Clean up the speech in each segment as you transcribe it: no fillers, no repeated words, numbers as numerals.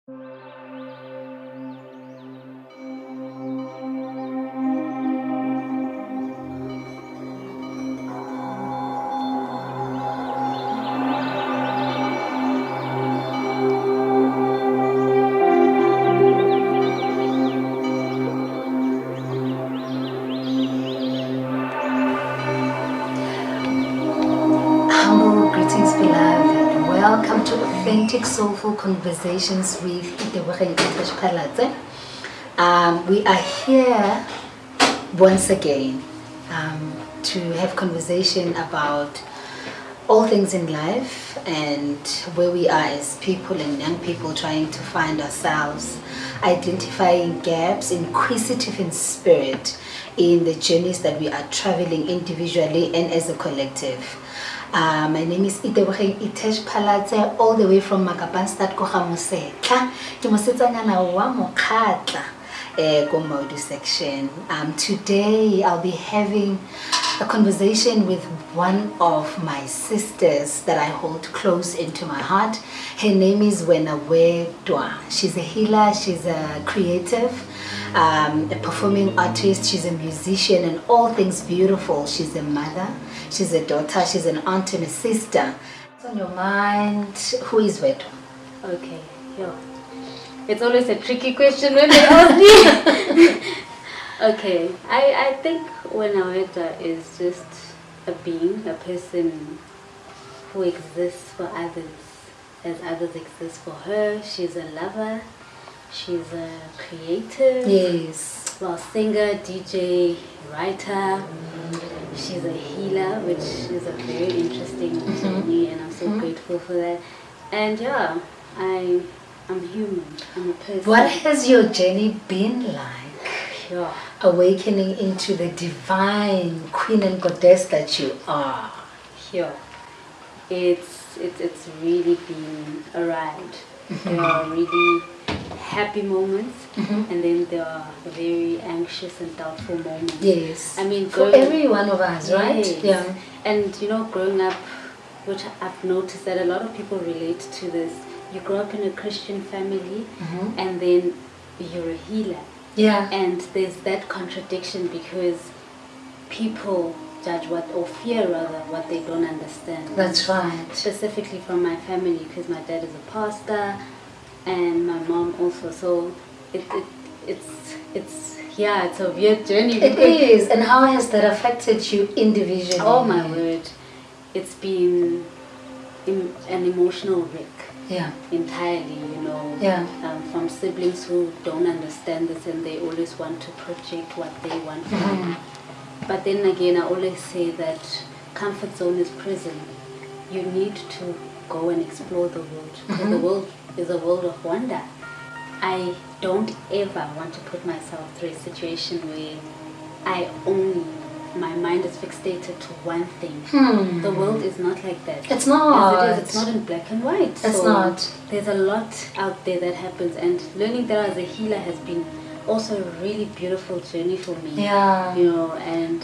Humble greetings, beloved. Welcome to Authentic Soulful Conversations with Itesh. We are here once again to have conversation about all things in life and where we are as people and young people trying to find ourselves, identifying gaps, inquisitive in spirit in the journeys that we are traveling individually and as a collective. My name is Itesh all the way from Makapanstad Kohamusetla. Kimosetsanyana wa Mokhatla Komaudu section. Today I'll be having a conversation with one of my sisters that I hold close into my heart. Her name is Wena Wedwa. She's a healer, she's a creative, a performing artist, she's a musician and all things beautiful. She's a mother, she's a daughter, she's an aunt and a sister. What's on your mind? Who is Wedwa? Okay, yeah. It's always a tricky question when they ask me. Okay, I think Wena Wedwa is just a being, a person who exists for others as others exist for her. She's a lover, she's a creative, Yes, well, singer, DJ, writer. She's a healer, which is a very interesting journey, and I'm so grateful for that. And yeah, I'm human, I'm a person. what has your journey been like? Yeah. Awakening into the divine queen and goddess that you are. Here, it's really been a ride. There are really happy moments, and then there are very anxious and doubtful moments. Yes. I mean, for every one of us, right? Yes. Yeah. And you know, growing up, which I've noticed that a lot of people relate to this. You grow up in a Christian family, and then you're a healer. Yeah. And there's that contradiction because people judge or fear rather what they don't understand. That's right. Specifically from my family, because my dad is a pastor and my mom also. So it's a weird journey. It is. And how has that affected you individually? Oh my word, it's been an emotional wreck. Yeah. Entirely, you know. Yeah. From siblings who don't understand this and they always want to project what they want from me. But then again, I always say that comfort zone is prison. You need to go and explore the world, because the world is a world of wonder. I don't ever want to put myself through a situation where my mind is fixated to one thing. The world is not like that. It's not. As it is, it's not in black and white. It's so not. There's a lot out there that happens, and learning that as a healer has been also a really beautiful journey for me. Yeah. You know, and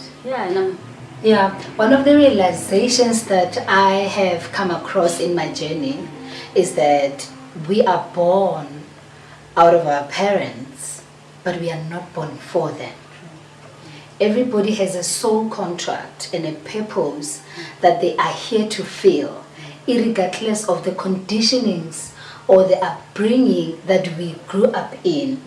one of the realizations that I have come across in my journey is that we are born out of our parents, but we are not born for them. Everybody has a soul contract and a purpose that they are here to fill, irregardless of the conditionings or the upbringing that we grew up in.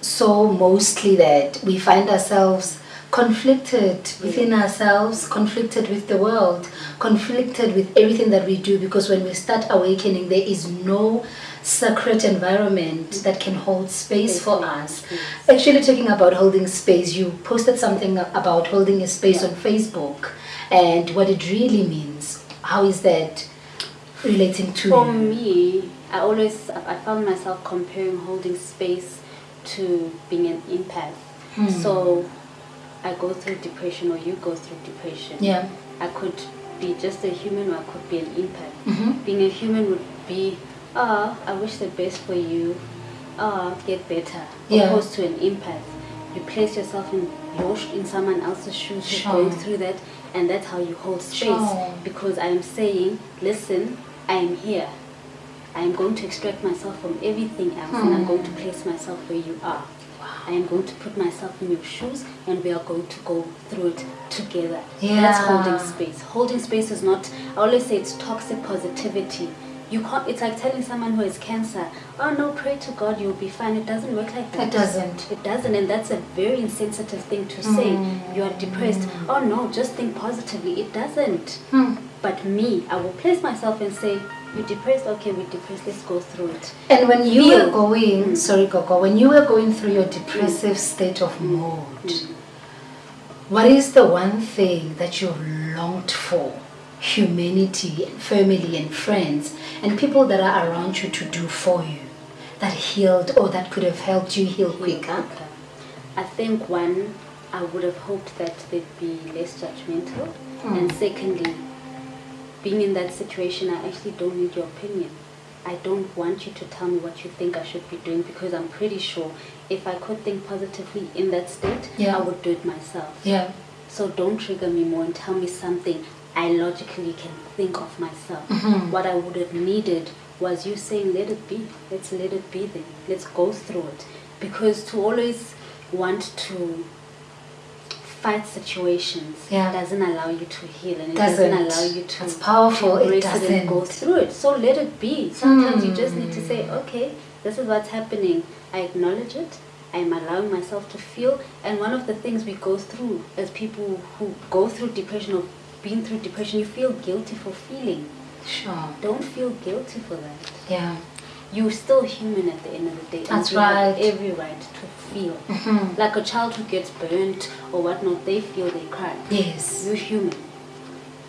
So mostly that we find ourselves conflicted within ourselves, conflicted with the world, conflicted with everything that we do, because when we start awakening, there is no sacred environment that can hold space for us. Actually, talking about holding space, you posted something about holding a space on Facebook and what it really means. How is that relating to For you? me, I found myself comparing holding space to being an empath. So I go through depression, or you go through depression. Yeah. I could be just a human, or I could be an empath. Being a human would be, I wish the best for you, get better. Opposed to an empath, you place yourself in someone else's shoes who's going through that, and that's how you hold space. Because I am saying, listen, I am here. I am going to extract myself from everything else and I'm going to place myself where you are. I am going to put myself in your shoes and we are going to go through it together. Yeah. That's holding space. Holding space is not, I always say it's toxic positivity. You can't, it's like telling someone who has cancer, oh no, pray to God, you'll be fine. It doesn't work like that. It doesn't. It doesn't, and that's a very insensitive thing to say. You are depressed. Oh no, just think positively. It doesn't. But me, I will place myself and say, you're depressed? Okay, we're depressed. Let's go through it. And when you were going, sorry Coco, when you were going through your depressive state of mode, what is the one thing that you've longed for? Humanity and family and friends and people that are around you to do for you that healed or that could have helped you heal quicker? I think one, I would have hoped that they'd be less judgmental. And secondly, being in that situation, I actually don't need your opinion. I don't want you to tell me what you think I should be doing because I'm pretty sure if I could think positively in that state, I would do it myself. Yeah. So don't trigger me more and tell me something I logically can think of myself. What I would have needed was you saying, let it be. Let's let it be then. Let's go through it. Because to always want to fight situations doesn't allow you to heal and it doesn't allow you to it's powerful. embrace It it and go through it. So let it be. Sometimes you just need to say, okay, this is what's happening. I acknowledge it. I'm allowing myself to feel. And one of the things we go through as people who go through depression or been through depression, you feel guilty for feeling. Sure. Don't feel guilty for that. Yeah. You're still human at the end of the day. That's and you have every right to feel. Like a child who gets burnt or whatnot, they feel, they cry. Yes. You're human.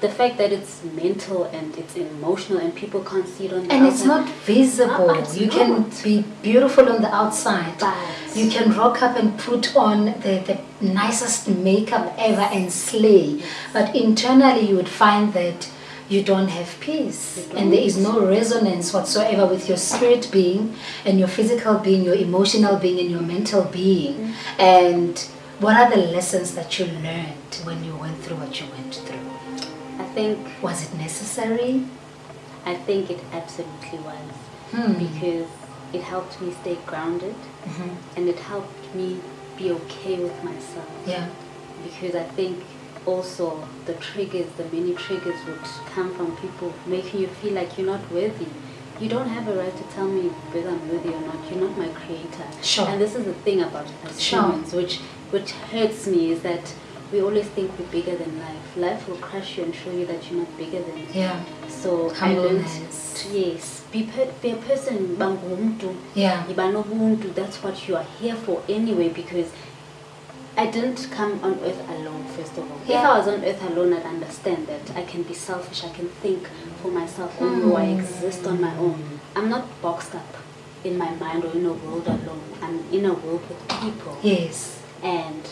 The fact that it's mental and it's emotional and people can't see it on the and outside. it's not visible. You can be beautiful on the outside. But you can rock up and put on the nicest makeup ever and slay. But internally you would find that you don't have peace. And there is no resonance whatsoever with your spirit being and your physical being, your emotional being and your mental being. And what are the lessons that you learned when you went through what you went through? I think... Was it necessary? I think it absolutely was. Because it helped me stay grounded and it helped me be okay with myself. Yeah. Because I think also the triggers, the many triggers would come from people making you feel like you're not worthy. You don't have a right to tell me whether I'm worthy or not. You're not my creator. Sure. And this is the thing about us humans, which hurts me, is that we always think we're bigger than life. Life will crush you and show you that you're not bigger than it. Yeah. So I learned be a person. Yeah. That's what you are here for anyway, because I didn't come on earth alone, first of all. Yeah. If I was on earth alone, I'd understand that I can be selfish, I can think for myself, although I exist on my own. I'm not boxed up in my mind or in a world alone. I'm in a world with people. Yes. And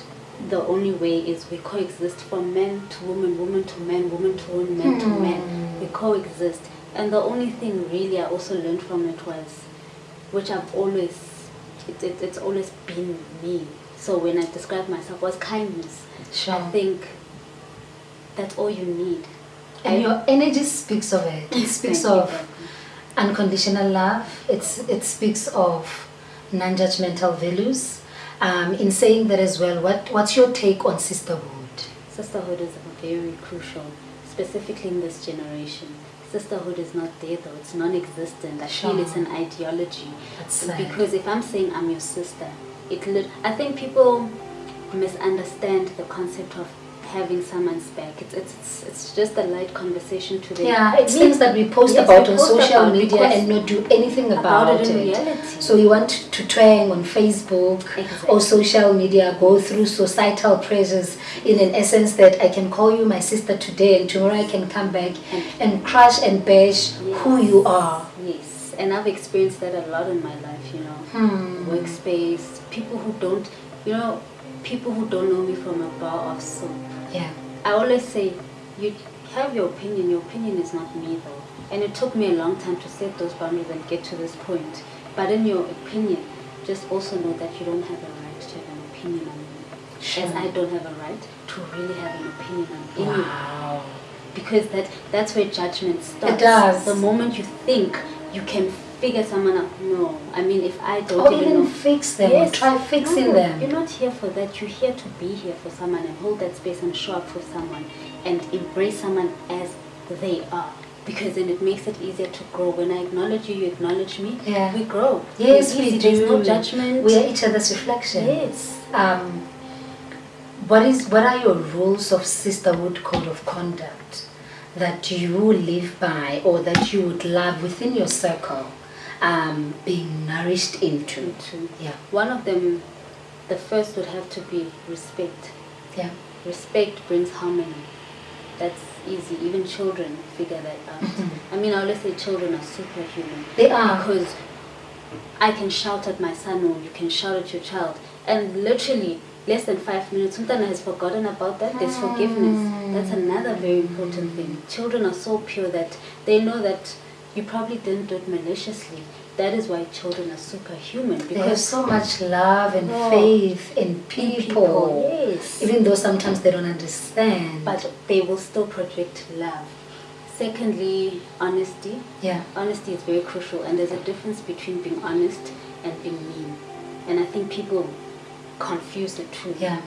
the only way is we coexist from man to woman, woman to man, woman to woman, man to man. We coexist. And the only thing really I also learned from it was, which I've always, it's always been me. So when I describe myself, was kindness. Sure. I think that's all you need. And your energy speaks of it. It speaks of unconditional love. It speaks of non-judgmental values. In saying that as well, what's your take on sisterhood? Sisterhood is very crucial, specifically in this generation. Sisterhood is not there though, it's non-existent. I feel it's an ideology. Because if I'm saying I'm your sister, I think people misunderstand the concept of having someone's back. It's just a light conversation to them. Yeah, it seems that we post about on social media and not do anything about it. In reality. So we want to twang on Facebook or social media, go through societal pressures in an essence that I can call you my sister today and tomorrow I can come back and crush and bash who you are. Yes, and I've experienced that a lot in my life, you know. Workspace, people who don't know me from a bar of soap. Yeah. I always say, you have your opinion is not me though. And it took me a long time to set those boundaries and get to this point. But in your opinion, just also know that you don't have a right to have an opinion on me. Sure. As I don't have a right to really have an opinion on anyone. Wow. Because that's where judgment starts. It does. The moment you think you can figure someone out. No, I mean, if I don't Or even even know, fix them, yes, or try fixing no, them. You're not here for that. You're here to be here for someone and hold that space and show up for someone and embrace someone as they are. Because then it makes it easier to grow. When I acknowledge you, you acknowledge me. Yeah. We grow. Yes, We're easy. we do. There's no judgment. We are each other's reflection. Yes. What are your rules of sisterhood code of conduct that you live by, or that you would love within your circle, being nourished into? Yeah. One of them, the first would have to be respect. Yeah. Respect brings harmony. That's easy. Even children figure that out. Mm-hmm. I mean, I always say children are superhuman. They are. Because I can shout at my son, or you can shout at your child, and literally less than 5 minutes, Sultana has forgotten about that. There's forgiveness. That's another very important thing. Children are so pure that they know that you probably didn't do it maliciously. That is why children are superhuman. Because they have so much love and faith in people. Yes. Even though sometimes they don't understand. But they will still project love. Secondly, honesty. Yeah. Honesty is very crucial, and there's a difference between being honest and being mean. And I think people confuse the two. Yeah.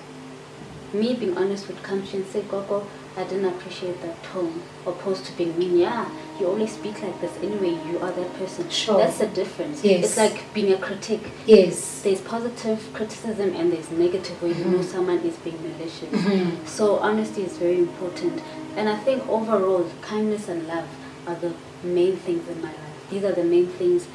Me being honest would come to you and say, Gogo, I didn't appreciate that tone, opposed to being mean. Yeah, you always speak like this anyway, you are that person. Sure. That's the difference. Yes. It's like being a critic. Yes. There's positive criticism and there's negative where you know someone is being malicious. Mm-hmm. So honesty is very important. And I think overall, kindness and love are the main things in my life. These are the main things.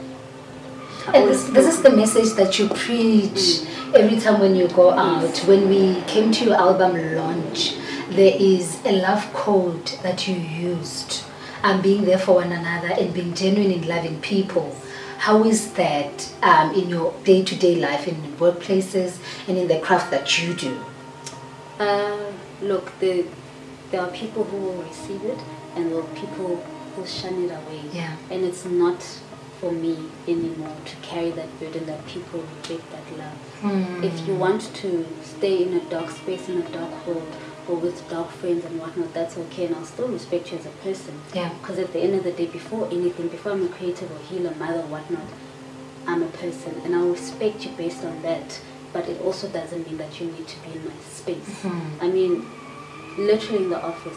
And this is the message that you preach every time when you go out. Yes. When we came to your album launch, there is a love code that you used, and being there for one another and being genuine in loving people. How is that in your day-to-day life, in workplaces and in the craft that you do? Look, there are people who will receive it and there are people who will shun it away. Yeah. And it's not for me anymore to carry that burden that people reject that love. If you want to stay in a dark space, in a dark world, or with dark friends and whatnot, that's okay, and I'll still respect you as a person. Yeah. Because at the end of the day, before anything, before I'm a creative or healer, mother, whatnot, I'm a person, and I'll respect you based on that. But it also doesn't mean that you need to be in my space. I mean, literally in the office,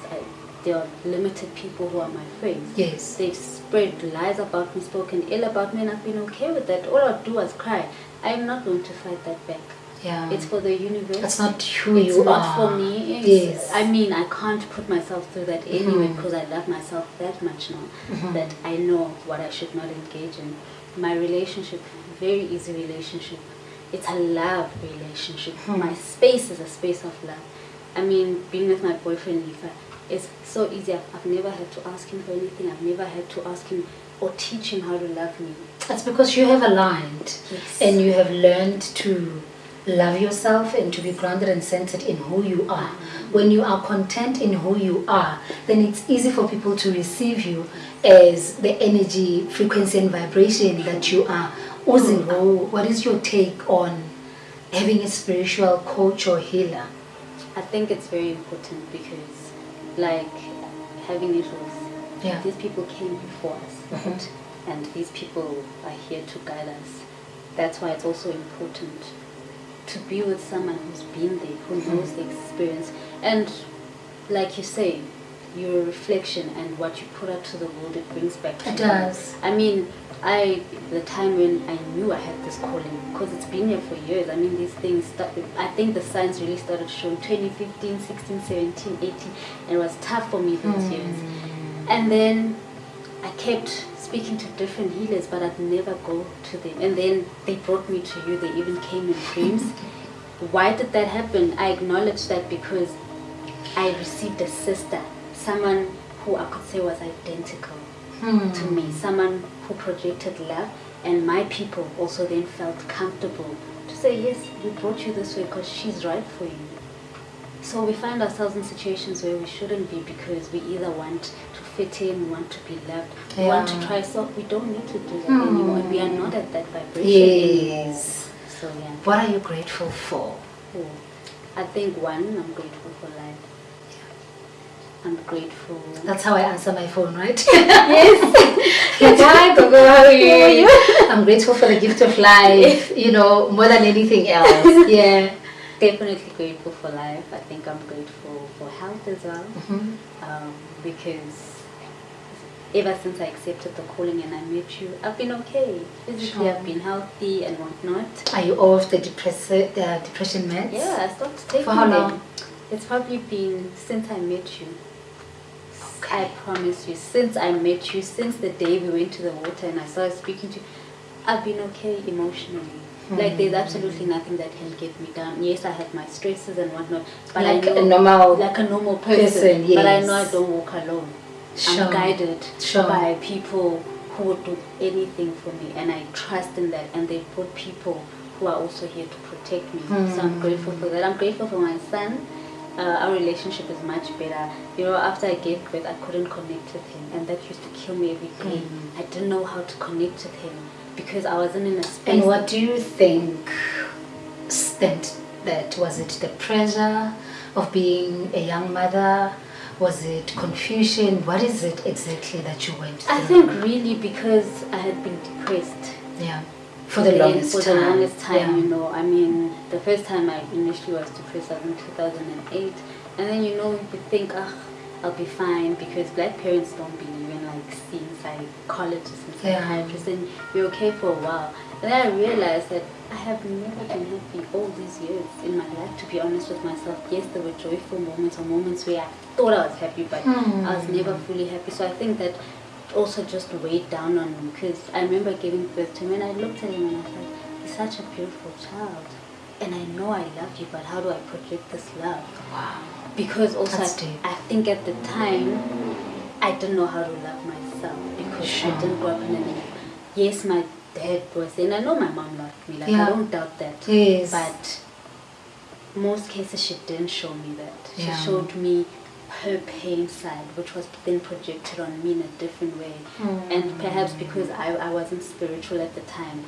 there are limited people who are my friends. Yes. They've spread lies about me, spoken ill about me, and I've been okay with that. All I'll do is cry. I'm not going to fight that back. Yeah. It's for the universe. That's not who It's you not are. for me. Yes. I mean, I can't put myself through that anyway because I love myself that much now that I know what I should not engage in. My relationship, very easy relationship. It's a love relationship. My space is a space of love. I mean, being with my boyfriend, Lifa, is so easy. I've never had to ask him for anything. I've never had to ask him or teach him how to love me. That's because you have aligned. Yes. And you have learned to love yourself and to be grounded and centered in who you are. When you are content in who you are, then it's easy for people to receive you as the energy, frequency and vibration that you are. Uzingo, what is your take on having a spiritual coach or healer? I think it's very important because, like, having issues, these people came before us, right? And these people are here to guide us. That's why it's also important to be with someone who's been there, who knows the experience. And like you say, you're a reflection, and what you put out to the world, it brings back to you. It does. I mean, the time when I knew I had this calling, because it's been here for years. I mean, these things started, I think the signs really started showing 2015, 16, 17, 18, and it was tough for me those years. And then I kept speaking to different healers, but I'd never go to them. And then they brought me to you. They even came in dreams. Why did that happen? I acknowledge that because I received a sister, someone who I could say was identical to me, someone who projected love, and my people also then felt comfortable to say, yes, we brought you this way because she's right for you. So we find ourselves in situations where we shouldn't be because we either want to fit in, we want to be loved, we want to try, so we don't need to do that anymore. We are not at that vibration anymore. So yeah. What are you grateful for? I think one, I'm grateful for life. I'm grateful. That's how I answer my phone, right? Yes. Hi, Gogo, how are you? I'm grateful for the gift of life, you know, more than anything else. Yeah. Definitely grateful for life. I think I'm grateful for health as well. Because ever since I accepted the calling and I met you, I've been okay. Physically, Sure. I've been healthy and whatnot. Are you off the depression meds? Yeah, I stopped taking For how them. long? It's probably been since I met you. Okay. I promise you, since I met you, since the day we went to the water and I started speaking to you, I've been okay emotionally. Like there's absolutely nothing that can get me down. Yes, I had my stresses and whatnot, but Like I know, like a normal person. yes. But I know I don't walk alone. Sure. I'm guided Sure. by people who would do anything for me, and I trust in that. And they put people who are also here to protect me. So I'm grateful for that. I'm grateful for my son. Our relationship is much better. You know, after I gave birth, I couldn't connect with him, and that used to kill me every day. I didn't know how to connect with him because I wasn't in a space. And what do you think stemmed that? Was it the pressure of being a young mother? Was it confusion? What is it exactly that you went through? I think really because I had been depressed. Yeah. For the longest time. For the longest time, Yeah. you know. I mean, the first time I initially was depressed was in 2008. And then, you know, you think, I'll be fine, because black parents don't believe in like seeing psychologists and psychiatrists, and you're okay for a while. And then I realized that I have never been happy all these years in my life, to be honest with myself. Yes, there were joyful moments or moments where I thought I was happy, but I was never fully happy. So I think that also just weighed down on me, because I remember giving birth to him and I looked at him and I was like, he's such a beautiful child. And I know I love you, but how do I project this love? Wow. Because also Deep. I think at the time I didn't know how to love myself, because I didn't grow up in a yes, my dad was there, and I know my mom loved me, like I don't doubt that. Yes. But most cases she didn't show me that. She Yeah. showed me her pain side, which was then projected on me in a different way. And perhaps because I wasn't spiritual at the time,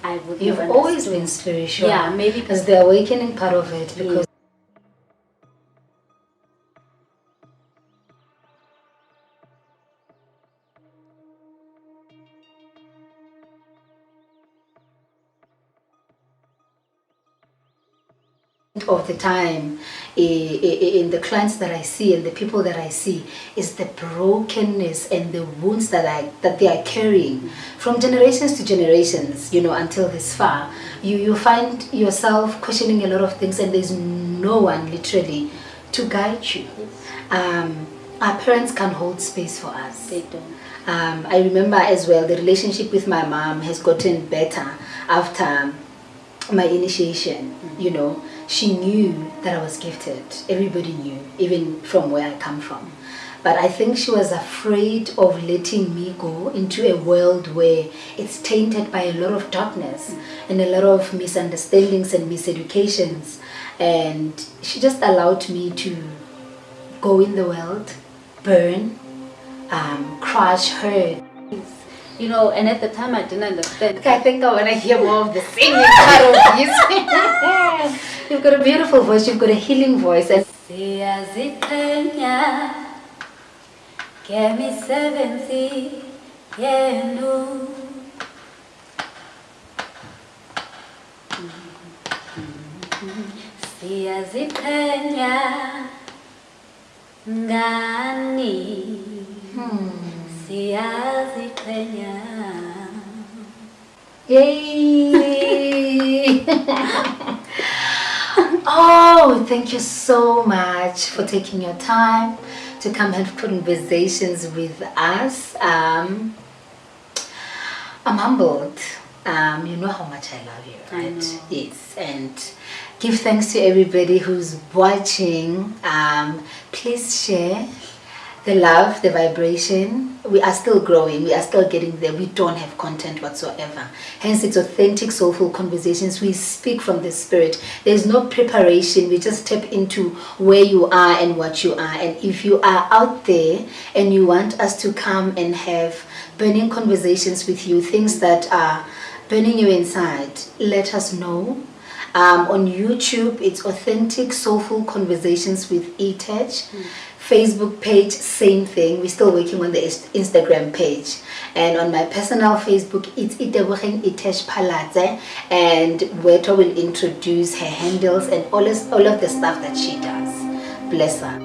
I would You've have always understood. been spiritual. Yeah, maybe As the awakening part of it, because of the time in the clients that I see and the people that I see is the brokenness and the wounds that they are carrying from generations to generations, you know, until this far. You find yourself questioning a lot of things, and there's no one literally to guide you. Our parents can't hold space for us. they don't. I remember as well the relationship with my mom has gotten better after my initiation. You know, she knew that I was gifted. Everybody knew, even from where I come from. But I think she was afraid of letting me go into a world where it's tainted by a lot of darkness and a lot of misunderstandings and miseducations. And she just allowed me to go in the world, burn, crush, hurt. You know, and at the time I didn't understand. I think I want to hear more of the singing part of this. You've got a beautiful voice, you've got a healing voice. And Give me 70, yeah, no. Siyaziqhenya ngani, siyaziqhenya. Yay! Oh, thank you so much for taking your time to come have conversations with us. I'm humbled. You know how much I love you, right? I know. Yes, and give thanks to everybody who's watching. Please share the love, the vibration. We are still growing. We are still getting there. We don't have content whatsoever. Hence, it's authentic, soulful conversations. We speak from the spirit. There's no preparation. We just step into where you are and what you are. And if you are out there and you want us to come and have burning conversations with you, things that are burning you inside, let us know. On YouTube, it's Authentic Soulful Conversations with Itesh. Facebook page, same thing. We're still working on the Instagram page. And on my personal Facebook, it's Itesh Palatse, and Weta will introduce her handles and all of the stuff that she does. Bless her.